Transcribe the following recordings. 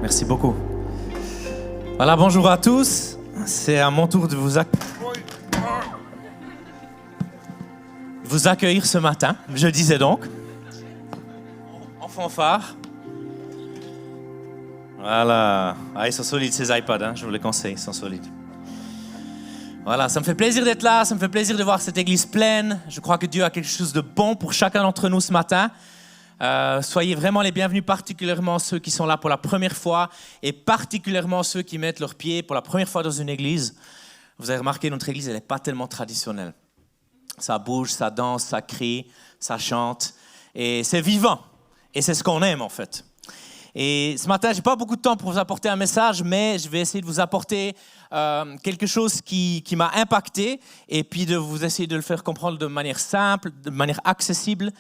Merci beaucoup. Voilà, bonjour à tous. C'est à mon tour de vous accueillir ce matin. Je disais donc, en fanfare. Voilà. Ah, ils sont solides ces iPads, hein, je vous les conseille, ils sont solides. Voilà, ça me fait plaisir d'être là, ça me fait plaisir de voir cette église pleine. Je crois que Dieu a quelque chose de bon pour chacun d'entre nous ce matin. Soyez vraiment les bienvenus, particulièrement ceux qui sont là pour la première fois et particulièrement ceux qui mettent leurs pieds pour la première fois dans une église. Vous avez remarqué, notre église, elle n'est pas tellement traditionnelle. Ça bouge, ça danse, ça crie, ça chante et c'est vivant. Et c'est ce qu'on aime en fait. Et ce matin, je n'ai pas beaucoup de temps pour vous apporter un message, mais je vais essayer de vous apporter quelque chose qui m'a impacté et puis de vous essayer de le faire comprendre de manière simple, de manière accessible.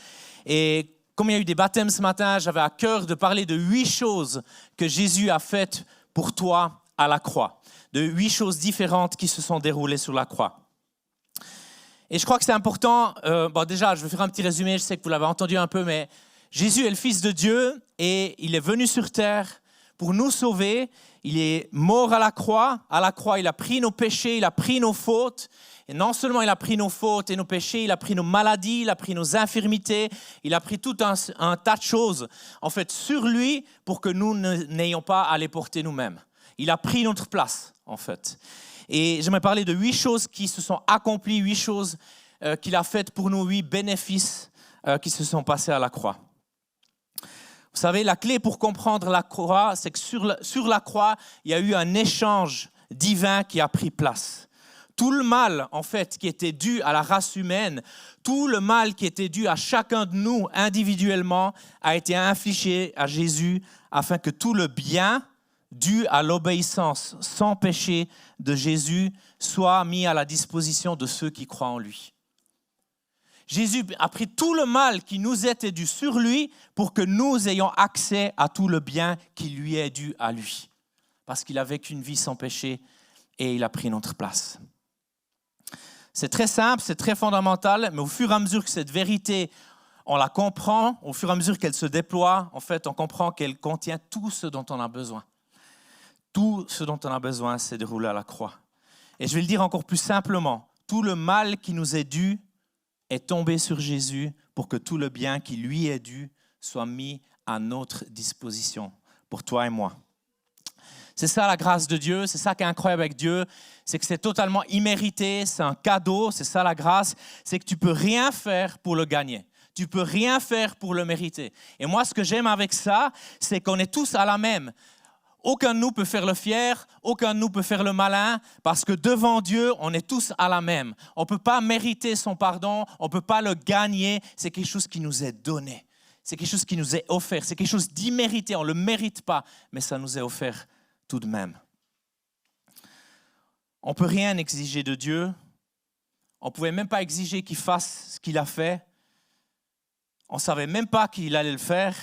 Et comme il y a eu des baptêmes ce matin, j'avais à cœur de parler de 8 choses que Jésus a faites pour toi à la croix. De 8 choses différentes qui se sont déroulées sur la croix. Et je crois que c'est important, déjà je vais faire un petit résumé, je sais que vous l'avez entendu un peu, mais Jésus est le Fils de Dieu et il est venu sur terre pour nous sauver. Il est mort à la croix, il a pris nos péchés, il a pris nos fautes. Et non seulement il a pris nos fautes et nos péchés, il a pris nos maladies, il a pris nos infirmités, il a pris tout un tas de choses en fait sur lui pour que nous n'ayons pas à les porter nous-mêmes. Il a pris notre place en fait. Et j'aimerais parler de 8 choses qui se sont accomplies, 8 choses qu'il a faites pour nous, 8 bénéfices qui se sont passés à la croix. Vous savez, la clé pour comprendre la croix, c'est que sur la croix, il y a eu un échange divin qui a pris place. Tout le mal, en fait, qui était dû à la race humaine, tout le mal qui était dû à chacun de nous individuellement, a été infligé à Jésus afin que tout le bien dû à l'obéissance sans péché de Jésus soit mis à la disposition de ceux qui croient en lui. Jésus a pris tout le mal qui nous était dû sur lui pour que nous ayons accès à tout le bien qui lui est dû à lui. Parce qu'il a vécu une vie sans péché et il a pris notre place. C'est très simple, c'est très fondamental, mais au fur et à mesure que cette vérité, on la comprend, au fur et à mesure qu'elle se déploie, en fait, on comprend qu'elle contient tout ce dont on a besoin. Tout ce dont on a besoin, c'est déroulé à la croix. Et je vais le dire encore plus simplement, tout le mal qui nous est dû est tombé sur Jésus pour que tout le bien qui lui est dû soit mis à notre disposition, pour toi et moi. C'est ça la grâce de Dieu, c'est ça qui est incroyable avec Dieu, c'est que c'est totalement immérité, c'est un cadeau, c'est ça la grâce, c'est que tu ne peux rien faire pour le gagner. Tu ne peux rien faire pour le mériter. Et moi, ce que j'aime avec ça, c'est qu'on est tous à la même. Aucun de nous peut faire le fier, aucun de nous peut faire le malin, parce que devant Dieu, on est tous à la même. On ne peut pas mériter son pardon, on ne peut pas le gagner, c'est quelque chose qui nous est donné. C'est quelque chose qui nous est offert, c'est quelque chose d'immérité, on ne le mérite pas, mais ça nous est offert tout de même. On ne peut rien exiger de Dieu, on ne pouvait même pas exiger qu'il fasse ce qu'il a fait, on ne savait même pas qu'il allait le faire.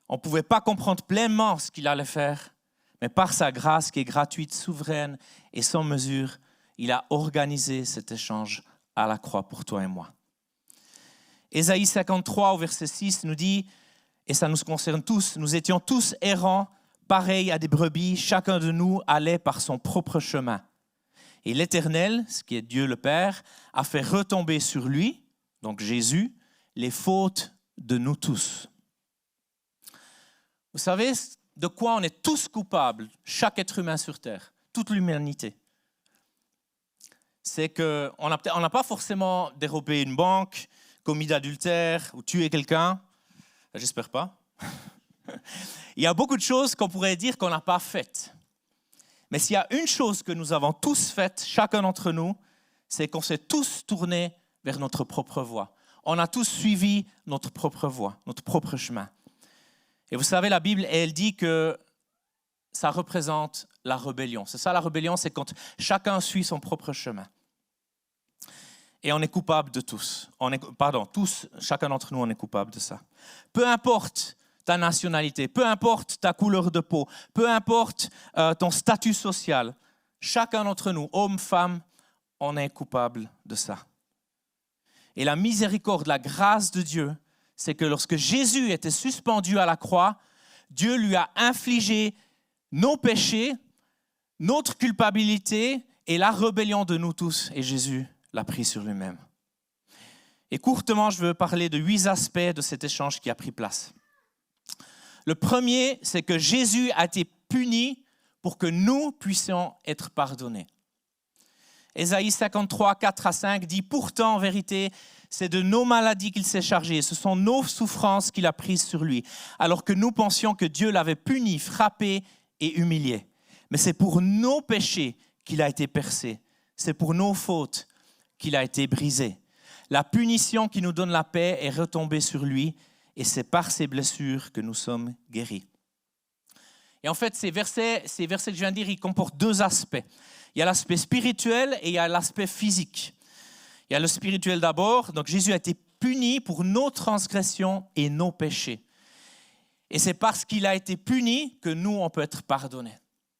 On ne pouvait pas comprendre pleinement ce qu'il allait faire, mais par sa grâce qui est gratuite, souveraine et sans mesure, il a organisé cet échange à la croix pour toi et moi. Ésaïe 53 au verset 6 nous dit, et ça nous concerne tous, nous étions tous errants, pareils à des brebis, chacun de nous allait par son propre chemin. Et l'Éternel, ce qui est Dieu le Père, a fait retomber sur lui, donc Jésus, les fautes de nous tous. Vous savez de quoi on est tous coupables, chaque être humain sur Terre, toute l'humanité. C'est qu'on n'a pas forcément dérobé une banque, commis d'adultère ou tué quelqu'un. J'espère pas. Il y a beaucoup de choses qu'on pourrait dire qu'on n'a pas faites. Mais s'il y a une chose que nous avons tous faite, chacun d'entre nous, c'est qu'on s'est tous tournés vers notre propre voie. On a tous suivi notre propre voie, notre propre chemin. Et vous savez, la Bible, elle dit que ça représente la rébellion. C'est ça la rébellion, c'est quand chacun suit son propre chemin. Et on est coupable de tous. Tous, chacun d'entre nous, on est coupable de ça. Peu importe ta nationalité, peu importe ta couleur de peau, peu importe ton statut social, chacun d'entre nous, homme, femme, on est coupable de ça. Et la miséricorde, la grâce de Dieu, c'est que lorsque Jésus était suspendu à la croix, Dieu lui a infligé nos péchés, notre culpabilité et la rébellion de nous tous. Et Jésus l'a pris sur lui-même. Et courtement, je veux parler de 8 aspects de cet échange qui a pris place. Le premier, c'est que Jésus a été puni pour que nous puissions être pardonnés. Ésaïe 53, 4 à 5 dit « Pourtant, en vérité, c'est de nos maladies qu'il s'est chargé, ce sont nos souffrances qu'il a prises sur lui, alors que nous pensions que Dieu l'avait puni, frappé et humilié. Mais c'est pour nos péchés qu'il a été percé, c'est pour nos fautes qu'il a été brisé. La punition qui nous donne la paix est retombée sur lui, et c'est par ses blessures que nous sommes guéris. » Et en fait, ces versets que je viens de dire, ils comportent 2 aspects. Il y a l'aspect spirituel et il y a l'aspect physique. Il y a le spirituel d'abord. Donc Jésus a été puni pour nos transgressions et nos péchés. Et c'est parce qu'il a été puni que nous, on peut être pardonnés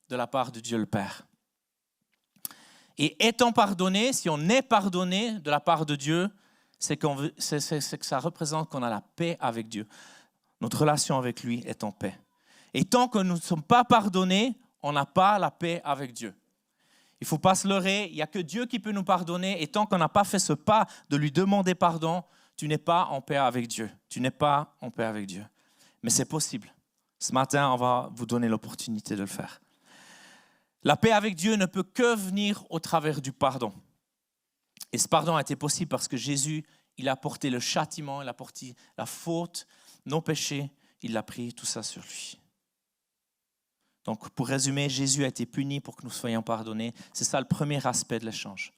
de la part de Dieu le Père. Et étant pardonné, si on est pardonné de la part de Dieu, c'est que ça représente qu'on a la paix avec Dieu. Notre relation avec lui est en paix. Et tant que nous ne sommes pas pardonnés, on n'a pas la paix avec Dieu. Il ne faut pas se leurrer, il n'y a que Dieu qui peut nous pardonner. Et tant qu'on n'a pas fait ce pas de lui demander pardon, tu n'es pas en paix avec Dieu. Tu n'es pas en paix avec Dieu. Mais c'est possible. Ce matin, on va vous donner l'opportunité de le faire. La paix avec Dieu ne peut que venir au travers du pardon. Et ce pardon a été possible parce que Jésus, il a porté le châtiment, il a porté la faute, nos péchés, il a pris tout ça sur lui. Donc, pour résumer, Jésus a été puni pour que nous soyons pardonnés. C'est ça le premier aspect de l'échange.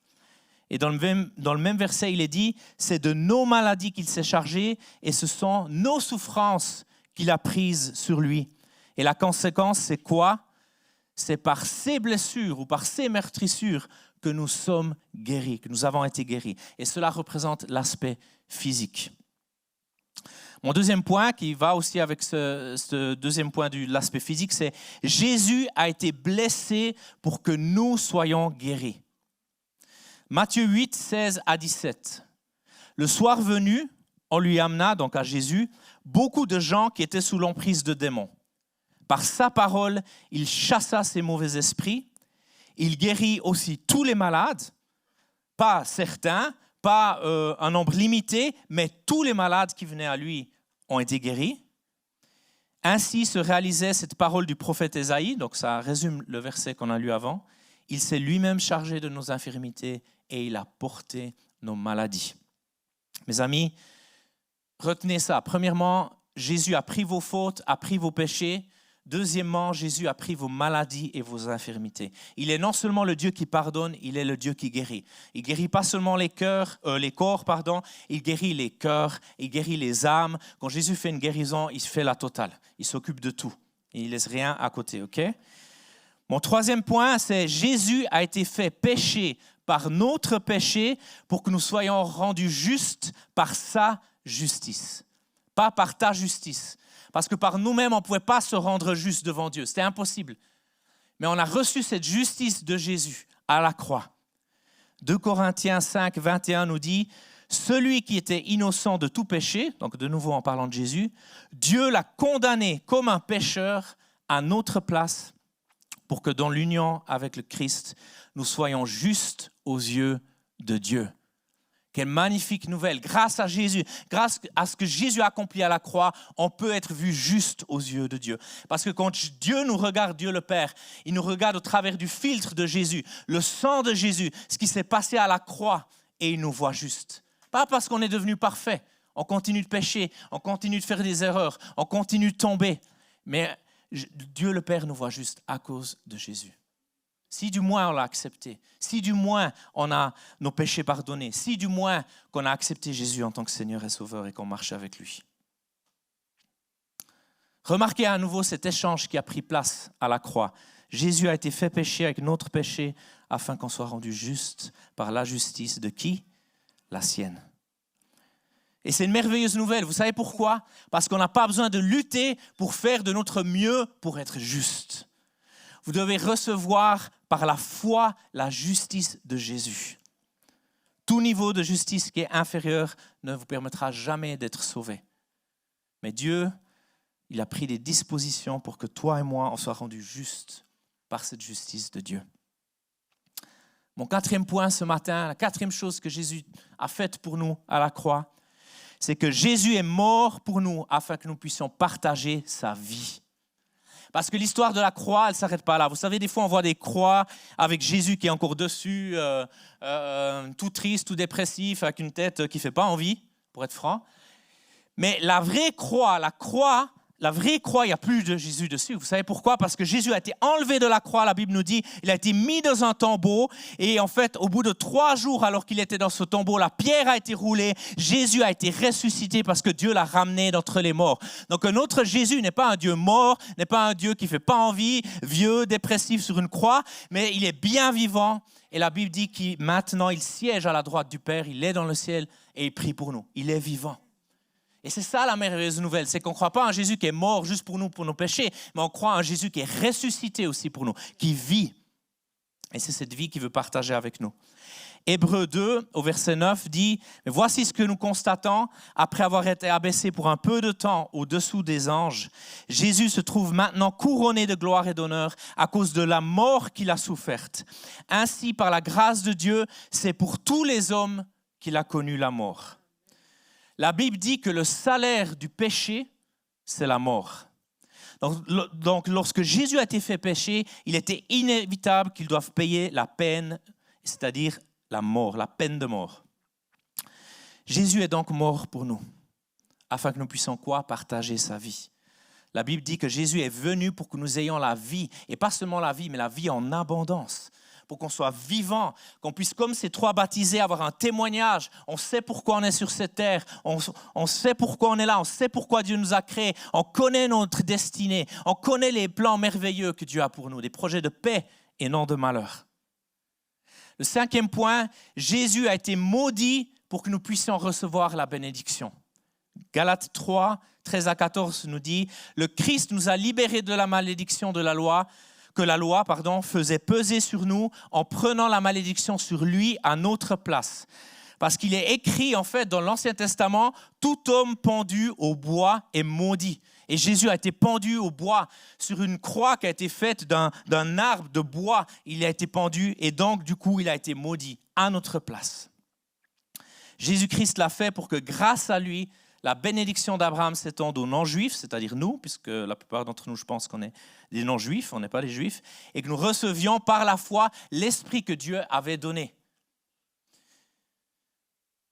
Et dans le même verset, il est dit, c'est de nos maladies qu'il s'est chargé et ce sont nos souffrances qu'il a prises sur lui. Et la conséquence, c'est quoi? C'est par ses blessures ou par ses meurtrissures que nous sommes guéris, que nous avons été guéris. Et cela représente l'aspect physique. Mon deuxième point, qui va aussi avec ce deuxième point de l'aspect physique, c'est Jésus a été blessé pour que nous soyons guéris. Matthieu 8, 16 à 17. Le soir venu, on lui amena, donc à Jésus, beaucoup de gens qui étaient sous l'emprise de démons. Par sa parole, il chassa ces mauvais esprits. Il guérit aussi tous les malades, pas certains, pas un nombre limité, mais tous les malades qui venaient à lui ont été guéris. Ainsi se réalisait cette parole du prophète Ésaïe, donc ça résume le verset qu'on a lu avant. Il s'est lui-même chargé de nos infirmités et il a porté nos maladies. Mes amis, retenez ça. Premièrement, Jésus a pris vos fautes, a pris vos péchés. Deuxièmement, Jésus a pris vos maladies et vos infirmités. Il est non seulement le Dieu qui pardonne, il est le Dieu qui guérit. Il ne guérit pas seulement les corps, il guérit les cœurs, il guérit les âmes. Quand Jésus fait une guérison, il fait la totale. Il s'occupe de tout. Il ne laisse rien à côté, ok? Mon troisième point, c'est Jésus a été fait péché par notre péché pour que nous soyons rendus justes par sa justice. Pas par ta justice. Parce que par nous-mêmes, on ne pouvait pas se rendre juste devant Dieu. C'était impossible. Mais on a reçu cette justice de Jésus à la croix. 2 Corinthiens 5, 21 nous dit « Celui qui était innocent de tout péché, donc de nouveau en parlant de Jésus, Dieu l'a condamné comme un pécheur à notre place pour que dans l'union avec le Christ, nous soyons justes aux yeux de Dieu. » Quelle magnifique nouvelle. Grâce à Jésus, grâce à ce que Jésus a accompli à la croix, on peut être vu juste aux yeux de Dieu. Parce que quand Dieu nous regarde, Dieu le Père, il nous regarde au travers du filtre de Jésus, le sang de Jésus, ce qui s'est passé à la croix, et il nous voit juste. Pas parce qu'on est devenu parfait, on continue de pécher, on continue de faire des erreurs, on continue de tomber. Mais Dieu le Père nous voit juste à cause de Jésus. Si du moins on l'a accepté, si du moins on a nos péchés pardonnés, si du moins qu'on a accepté Jésus en tant que Seigneur et Sauveur et qu'on marche avec lui. Remarquez à nouveau cet échange qui a pris place à la croix. Jésus a été fait péché avec notre péché afin qu'on soit rendu juste par la justice de qui? La sienne. Et c'est une merveilleuse nouvelle. Vous savez pourquoi? Parce qu'on n'a pas besoin de lutter pour faire de notre mieux pour être juste. Vous devez recevoir par la foi la justice de Jésus. Tout niveau de justice qui est inférieur ne vous permettra jamais d'être sauvé. Mais Dieu, il a pris des dispositions pour que toi et moi, on soit rendus justes par cette justice de Dieu. Mon quatrième point ce matin, la quatrième chose que Jésus a faite pour nous à la croix, c'est que Jésus est mort pour nous afin que nous puissions partager sa vie. Parce que l'histoire de la croix, elle ne s'arrête pas là. Vous savez, des fois, on voit des croix avec Jésus qui est encore dessus, tout triste, tout dépressif, avec une tête qui ne fait pas envie, pour être franc. Mais la vraie croix, il n'y a plus de Jésus dessus. Vous savez pourquoi? Parce que Jésus a été enlevé de la croix, la Bible nous dit, il a été mis dans un tombeau. Et en fait, au bout de 3 jours, alors qu'il était dans ce tombeau, la pierre a été roulée. Jésus a été ressuscité parce que Dieu l'a ramené d'entre les morts. Donc notre Jésus n'est pas un Dieu mort, n'est pas un Dieu qui ne fait pas envie, vieux, dépressif sur une croix, mais il est bien vivant. Et la Bible dit que maintenant, il siège à la droite du Père, il est dans le ciel et il prie pour nous. Il est vivant. Et c'est ça la merveilleuse nouvelle, c'est qu'on ne croit pas à un Jésus qui est mort juste pour nous, pour nos péchés, mais on croit à un Jésus qui est ressuscité aussi pour nous, qui vit. Et c'est cette vie qu'il veut partager avec nous. Hébreux 2, au verset 9, dit « Mais voici ce que nous constatons, après avoir été abaissé pour un peu de temps au-dessous des anges, Jésus se trouve maintenant couronné de gloire et d'honneur à cause de la mort qu'il a soufferte. Ainsi, par la grâce de Dieu, c'est pour tous les hommes qu'il a connu la mort. » La Bible dit que le salaire du péché, c'est la mort. Donc, lorsque Jésus a été fait pécher, il était inévitable qu'il doive payer la peine, c'est-à-dire la mort, la peine de mort. Jésus est donc mort pour nous, afin que nous puissions quoi? Partager sa vie. La Bible dit que Jésus est venu pour que nous ayons la vie, et pas seulement la vie, mais la vie en abondance. Pour qu'on soit vivant, qu'on puisse, comme ces 3 baptisés, avoir un témoignage. On sait pourquoi on est sur cette terre, on sait pourquoi on est là, on sait pourquoi Dieu nous a créés, on connaît notre destinée, on connaît les plans merveilleux que Dieu a pour nous, des projets de paix et non de malheur. Le 5e point, Jésus a été maudit pour que nous puissions recevoir la bénédiction. Galates 3, 13 à 14 nous dit « Le Christ nous a libérés de la malédiction de la loi, que la loi faisait peser sur nous en prenant la malédiction sur lui à notre place. Parce qu'il est écrit en fait dans l'Ancien Testament, tout homme pendu au bois est maudit. Et Jésus a été pendu au bois sur une croix qui a été faite d'un arbre de bois. Il a été pendu et donc du coup il a été maudit à notre place. Jésus-Christ l'a fait pour que grâce à lui, la bénédiction d'Abraham s'étende aux non-juifs, c'est-à-dire nous, puisque la plupart d'entre nous, je pense qu'on est des non-juifs, on n'est pas des juifs, et que nous recevions par la foi l'esprit que Dieu avait donné.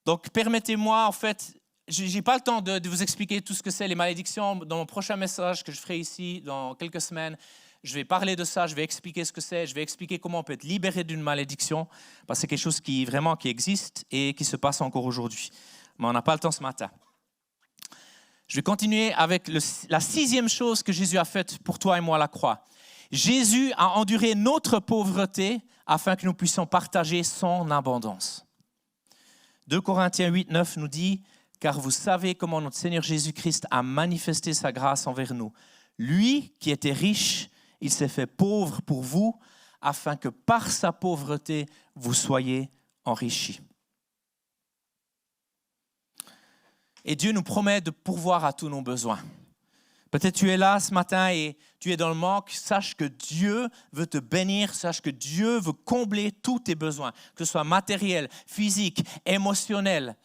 Donc, permettez-moi, en fait, je n'ai pas le temps de vous expliquer tout ce que c'est les malédictions. Dans mon prochain message que je ferai ici, dans quelques semaines, je vais parler de ça, je vais expliquer ce que c'est, je vais expliquer comment on peut être libéré d'une malédiction, parce que c'est quelque chose qui existe et qui se passe encore aujourd'hui. Mais on n'a pas le temps ce matin. Je vais continuer avec la 6e chose que Jésus a faite pour toi et moi à la croix. Jésus a enduré notre pauvreté afin que nous puissions partager son abondance. 2 Corinthiens 8, 9 nous dit « Car vous savez comment notre Seigneur Jésus-Christ a manifesté sa grâce envers nous. Lui qui était riche, il s'est fait pauvre pour vous afin que par sa pauvreté, vous soyez enrichis. » Et Dieu nous promet de pourvoir à tous nos besoins. Peut-être tu es là ce matin et tu es dans le manque. Sache que Dieu veut te bénir. Sache que Dieu veut combler tous tes besoins, que ce soit matériel, physique, émotionnel,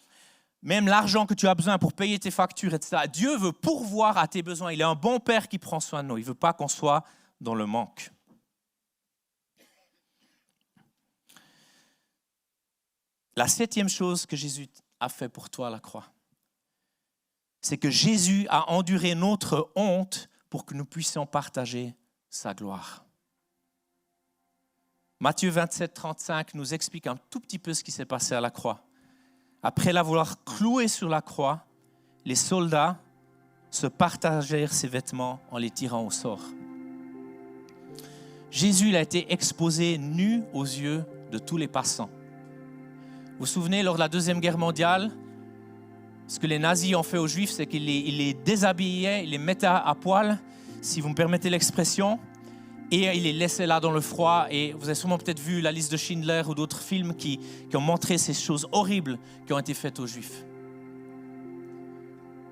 même l'argent que tu as besoin pour payer tes factures, etc. Dieu veut pourvoir à tes besoins. Il est un bon Père qui prend soin de nous. Il ne veut pas qu'on soit dans le manque. La 7e chose que Jésus a fait pour toi à la croix, c'est que Jésus a enduré notre honte pour que nous puissions partager sa gloire. Matthieu 27, 35 nous explique un tout petit peu ce qui s'est passé à la croix. Après l'avoir cloué sur la croix, les soldats se partagèrent ses vêtements en les tirant au sort. Jésus a été exposé nu aux yeux de tous les passants. Vous vous souvenez, lors de la Deuxième Guerre mondiale, ce que les nazis ont fait aux Juifs, c'est qu'ils les déshabillaient, ils les mettaient à poil, si vous me permettez l'expression, et ils les laissaient là dans le froid. Et vous avez sûrement peut-être vu la liste de Schindler ou d'autres films qui ont montré ces choses horribles qui ont été faites aux Juifs.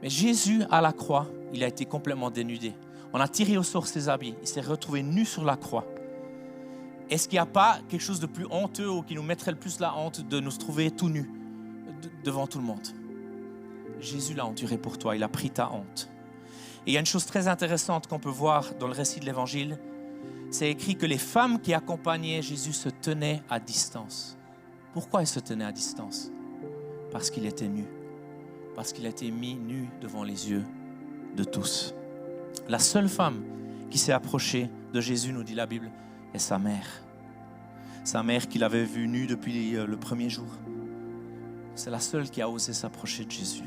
Mais Jésus, à la croix, il a été complètement dénudé. On a tiré au sort ses habits. Il s'est retrouvé nu sur la croix. Est-ce qu'il n'y a pas quelque chose de plus honteux ou qui nous mettrait le plus la honte de nous trouver tout nus devant tout le monde? Jésus l'a enduré pour toi. Il a pris ta honte. Et il y a une chose très intéressante qu'on peut voir dans le récit de l'Évangile. C'est écrit que les femmes qui accompagnaient Jésus se tenaient à distance. Pourquoi elles se tenaient à distance? Parce qu'il était nu. Parce qu'il a été mis nu devant les yeux de tous. La seule femme qui s'est approchée de Jésus, nous dit la Bible, est sa mère. Sa mère qu'il avait vue nue depuis le premier jour. C'est la seule qui a osé s'approcher de Jésus.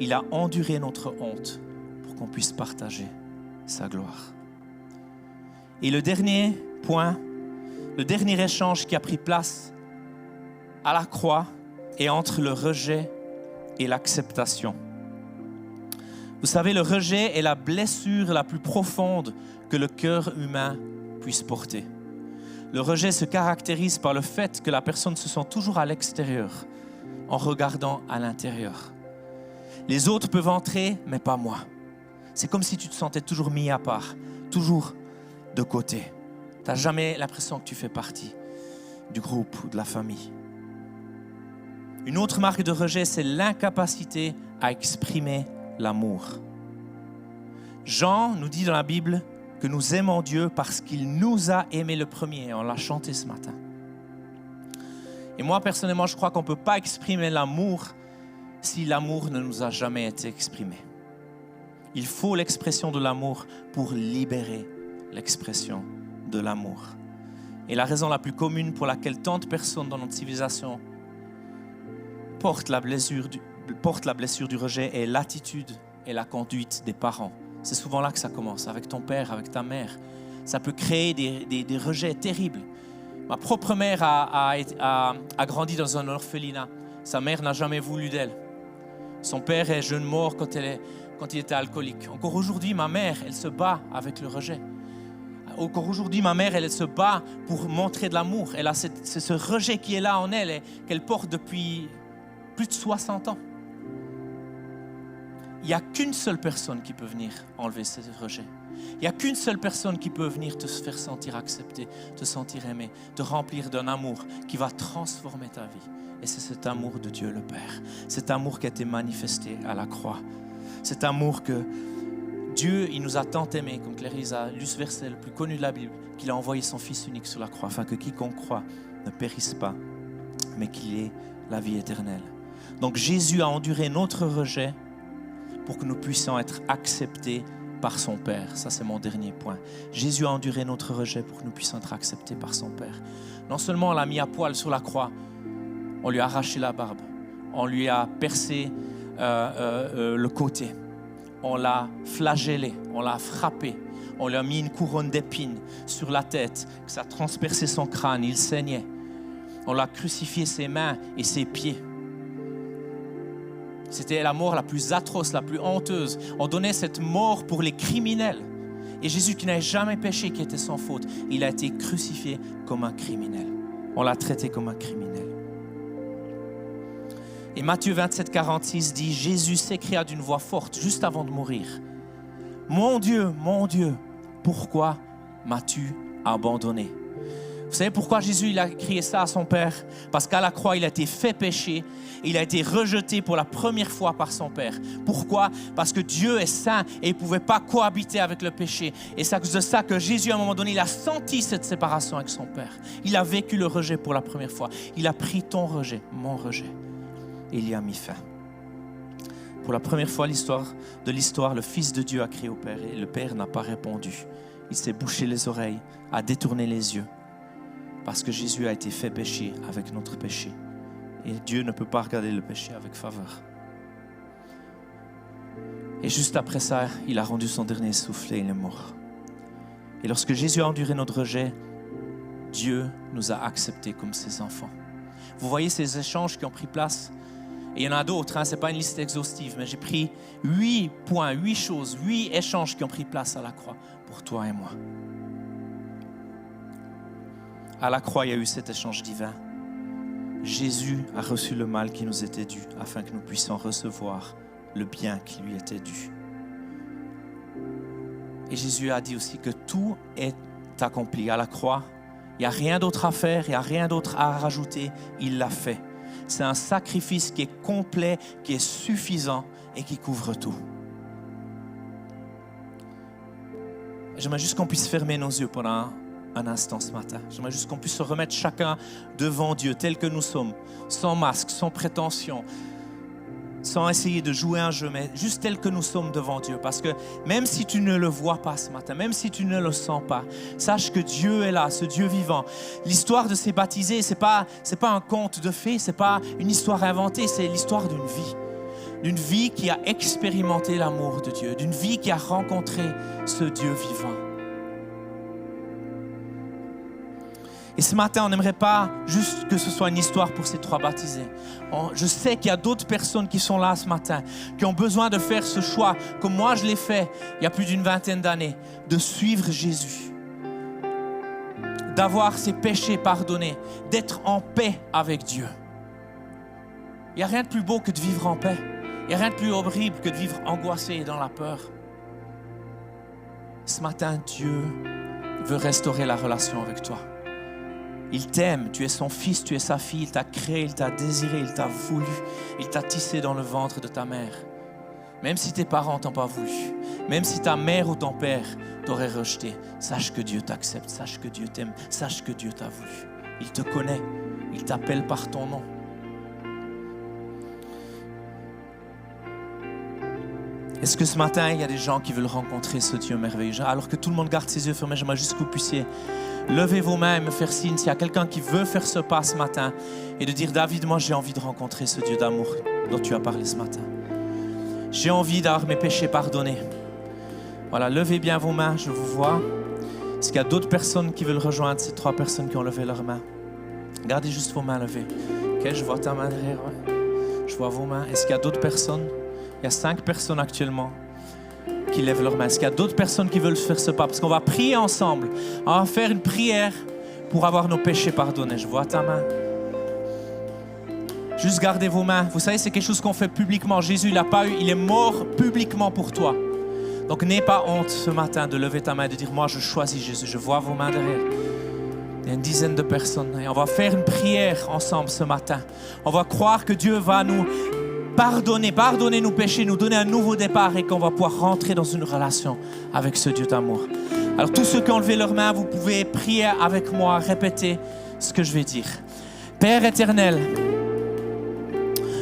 Il a enduré notre honte pour qu'on puisse partager sa gloire. Et le dernier point, le dernier échange qui a pris place à la croix est entre le rejet et l'acceptation. Vous savez, le rejet est la blessure la plus profonde que le cœur humain puisse porter. Le rejet se caractérise par le fait que la personne se sent toujours à l'extérieur en regardant à l'intérieur. Les autres peuvent entrer, mais pas moi. C'est comme si tu te sentais toujours mis à part, toujours de côté. Tu n'as jamais l'impression que tu fais partie du groupe ou de la famille. Une autre marque de rejet, c'est l'incapacité à exprimer l'amour. Jean nous dit dans la Bible que nous aimons Dieu parce qu'il nous a aimés le premier. On l'a chanté ce matin. Et moi, personnellement, je crois qu'on ne peut pas exprimer l'amour si l'amour ne nous a jamais été exprimé. Il faut l'expression de l'amour pour libérer l'expression de l'amour. Et la raison la plus commune pour laquelle tant de personnes dans notre civilisation portent la blessure du rejet est l'attitude et la conduite des parents. C'est souvent là que ça commence, avec ton père, avec ta mère. Ça peut créer des rejets terribles. Ma propre mère a grandi dans un orphelinat. Sa mère n'a jamais voulu d'elle. Son père est jeune mort quand il était alcoolique. Encore aujourd'hui, ma mère, elle se bat avec le rejet. Encore aujourd'hui, ma mère, elle se bat pour montrer de l'amour. Elle a ce rejet qui est là en elle et qu'elle porte depuis plus de 60 ans. Il n'y a qu'une seule personne qui peut venir enlever ce rejet. Il n'y a qu'une seule personne qui peut venir te faire sentir accepté, te sentir aimé, te remplir d'un amour qui va transformer ta vie. Et c'est cet amour de Dieu le Père. Cet amour qui a été manifesté à la croix. Cet amour que Dieu, il nous a tant aimés, comme Clarice a lu ce verset le plus connu de la Bible, qu'il a envoyé son Fils unique sur la croix, afin que quiconque croit ne périsse pas, mais qu'il ait la vie éternelle. Donc Jésus a enduré notre rejet pour que nous puissions être acceptés par son Père. Ça, c'est mon dernier point. Jésus a enduré notre rejet pour que nous puissions être acceptés par son Père. Non seulement on l'a mis à poil sur la croix, on lui a arraché la barbe, on lui a percé le côté, on l'a flagellé, on l'a frappé, on lui a mis une couronne d'épines sur la tête, que ça transperçait son crâne, il saignait. On l'a crucifié ses mains et ses pieds. C'était la mort la plus atroce, la plus honteuse. On donnait cette mort pour les criminels. Et Jésus, qui n'avait jamais péché, qui était sans faute, il a été crucifié comme un criminel. On l'a traité comme un criminel. Et Matthieu 27, 46 dit, Jésus s'écria d'une voix forte, juste avant de mourir. Mon Dieu, pourquoi m'as-tu abandonné? Vous savez pourquoi Jésus il a crié ça à son Père? Parce qu'à la croix, il a été fait pécher. Il a été rejeté pour la première fois par son Père. Pourquoi? Parce que Dieu est saint et il ne pouvait pas cohabiter avec le péché. Et c'est à cause de ça que Jésus, à un moment donné, il a senti cette séparation avec son Père. Il a vécu le rejet pour la première fois. Il a pris ton rejet, mon rejet. Et il y a mis fin. Pour la première fois de l'histoire, le Fils de Dieu a crié au Père et le Père n'a pas répondu. Il s'est bouché les oreilles, a détourné les yeux. Parce que Jésus a été fait péché avec notre péché. Et Dieu ne peut pas regarder le péché avec faveur. Et juste après ça, il a rendu son dernier souffle et il est mort. Et lorsque Jésus a enduré notre rejet, Dieu nous a acceptés comme ses enfants. Vous voyez ces échanges qui ont pris place? Et il y en a d'autres, ce n'est pas une liste exhaustive, mais j'ai pris 8 points, 8 choses, 8 échanges qui ont pris place à la croix pour toi et moi. À la croix, il y a eu cet échange divin. Jésus a reçu le mal qui nous était dû afin que nous puissions recevoir le bien qui lui était dû. Et Jésus a dit aussi que tout est accompli à la croix. Il n'y a rien d'autre à faire, il n'y a rien d'autre à rajouter. Il l'a fait. C'est un sacrifice qui est complet, qui est suffisant et qui couvre tout. J'aimerais juste qu'on puisse fermer nos yeux pendant un instant ce matin. J'aimerais juste qu'on puisse se remettre chacun devant Dieu tel que nous sommes, sans masque, sans prétention, sans essayer de jouer un jeu, mais juste tel que nous sommes devant Dieu. Parce que même si tu ne le vois pas ce matin, même si tu ne le sens pas, sache que Dieu est là, ce Dieu vivant. L'histoire de ces baptisés, c'est pas un conte de fées, c'est pas une histoire inventée, c'est l'histoire d'une vie. D'une vie qui a expérimenté l'amour de Dieu, d'une vie qui a rencontré ce Dieu vivant. Et ce matin, on n'aimerait pas juste que ce soit une histoire pour ces 3 baptisés. Je sais qu'il y a d'autres personnes qui sont là ce matin, qui ont besoin de faire ce choix, comme moi je l'ai fait il y a plus d'une 20aine d'années, de suivre Jésus, d'avoir ses péchés pardonnés, d'être en paix avec Dieu. Il n'y a rien de plus beau que de vivre en paix. Il n'y a rien de plus horrible que de vivre angoissé et dans la peur. Ce matin, Dieu veut restaurer la relation avec toi. Il t'aime, tu es son fils, tu es sa fille, il t'a créé, il t'a désiré, il t'a voulu, il t'a tissé dans le ventre de ta mère. Même si tes parents t'ont pas voulu, même si ta mère ou ton père t'aurait rejeté, sache que Dieu t'accepte, sache que Dieu t'aime, sache que Dieu t'a voulu. Il te connaît, il t'appelle par ton nom. Est-ce que ce matin, il y a des gens qui veulent rencontrer ce Dieu merveilleux? Alors que tout le monde garde ses yeux fermés, j'aimerais juste que vous puissiez lever vos mains et me faire signe s'il y a quelqu'un qui veut faire ce pas ce matin et de dire: David, moi j'ai envie de rencontrer ce Dieu d'amour dont tu as parlé ce matin. J'ai envie d'avoir mes péchés pardonnés. Voilà, levez bien vos mains, je vous vois. Est-ce qu'il y a d'autres personnes qui veulent rejoindre ces 3 personnes qui ont levé leurs mains? Gardez juste vos mains levées. Ok, je vois ta main derrière. Ouais. Je vois vos mains. Est-ce qu'il y a d'autres personnes? Il y a 5 personnes actuellement qui lèvent leurs mains. Est-ce qu'il y a d'autres personnes qui veulent faire ce pas? Parce qu'on va prier ensemble. On va faire une prière pour avoir nos péchés pardonnés. Je vois ta main. Juste gardez vos mains. Vous savez, c'est quelque chose qu'on fait publiquement. Jésus, il est mort publiquement pour toi. Donc n'aie pas honte ce matin de lever ta main et de dire: moi je choisis Jésus. Je vois vos mains derrière. Il y a une dizaine de personnes. Et on va faire une prière ensemble ce matin. On va croire que Dieu va nous pardonner nos péchés, nous donner un nouveau départ et qu'on va pouvoir rentrer dans une relation avec ce Dieu d'amour. Alors tous ceux qui ont levé leurs mains, vous pouvez prier avec moi, répéter ce que je vais dire. Père éternel,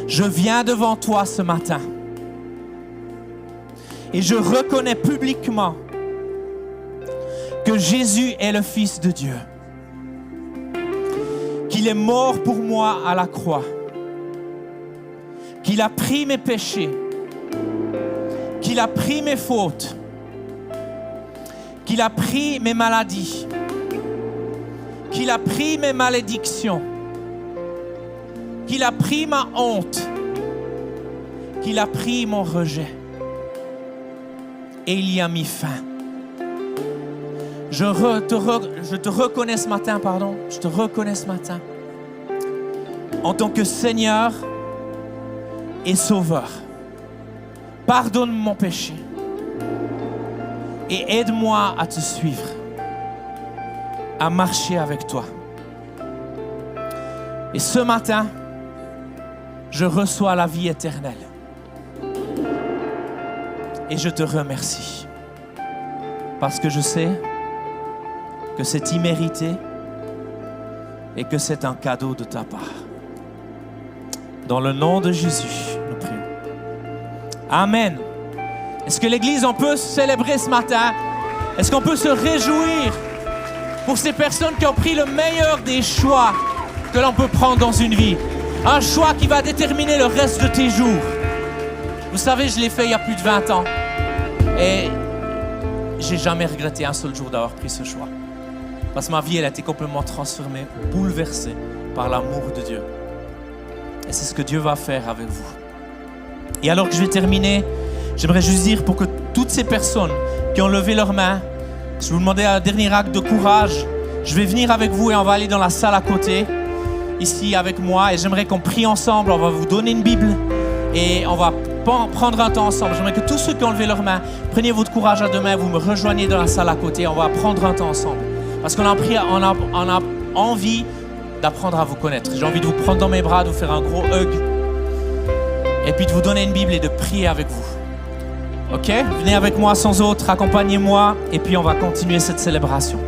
je viens devant toi ce matin et je reconnais publiquement que Jésus est le Fils de Dieu, qu'il est mort pour moi à la croix, qu'il a pris mes péchés, qu'il a pris mes fautes, qu'il a pris mes maladies, qu'il a pris mes malédictions, qu'il a pris ma honte, qu'il a pris mon rejet et il y a mis fin. Je te reconnais ce matin, je te reconnais ce matin en tant que Seigneur et Sauveur. Pardonne mon péché et aide-moi à te suivre, à marcher avec toi. Et ce matin, je reçois la vie éternelle et je te remercie parce que je sais que c'est immérité et que c'est un cadeau de ta part. Dans le nom de Jésus, nous prions. Amen. Est-ce que l'Église, on peut célébrer ce matin? Est-ce qu'on peut se réjouir pour ces personnes qui ont pris le meilleur des choix que l'on peut prendre dans une vie? Un choix qui va déterminer le reste de tes jours. Vous savez, je l'ai fait il y a plus de 20 ans. Et j'ai jamais regretté un seul jour d'avoir pris ce choix. Parce que ma vie, elle a été complètement transformée, bouleversée par l'amour de Dieu. Et c'est ce que Dieu va faire avec vous. Et alors que je vais terminer, j'aimerais juste dire pour que toutes ces personnes qui ont levé leurs mains, je vais vous demander un dernier acte de courage. Je vais venir avec vous et on va aller dans la salle à côté, ici avec moi. Et j'aimerais qu'on prie ensemble. On va vous donner une Bible et on va prendre un temps ensemble. J'aimerais que tous ceux qui ont levé leurs mains, preniez votre courage à deux mains, vous me rejoignez dans la salle à côté. On va prendre un temps ensemble. Parce qu'on a envie d'apprendre à vous connaître. J'ai envie de vous prendre dans mes bras, de vous faire un gros hug. Et puis de vous donner une Bible et de prier avec vous. OK? Venez avec moi sans autre, accompagnez-moi. Et puis on va continuer cette célébration.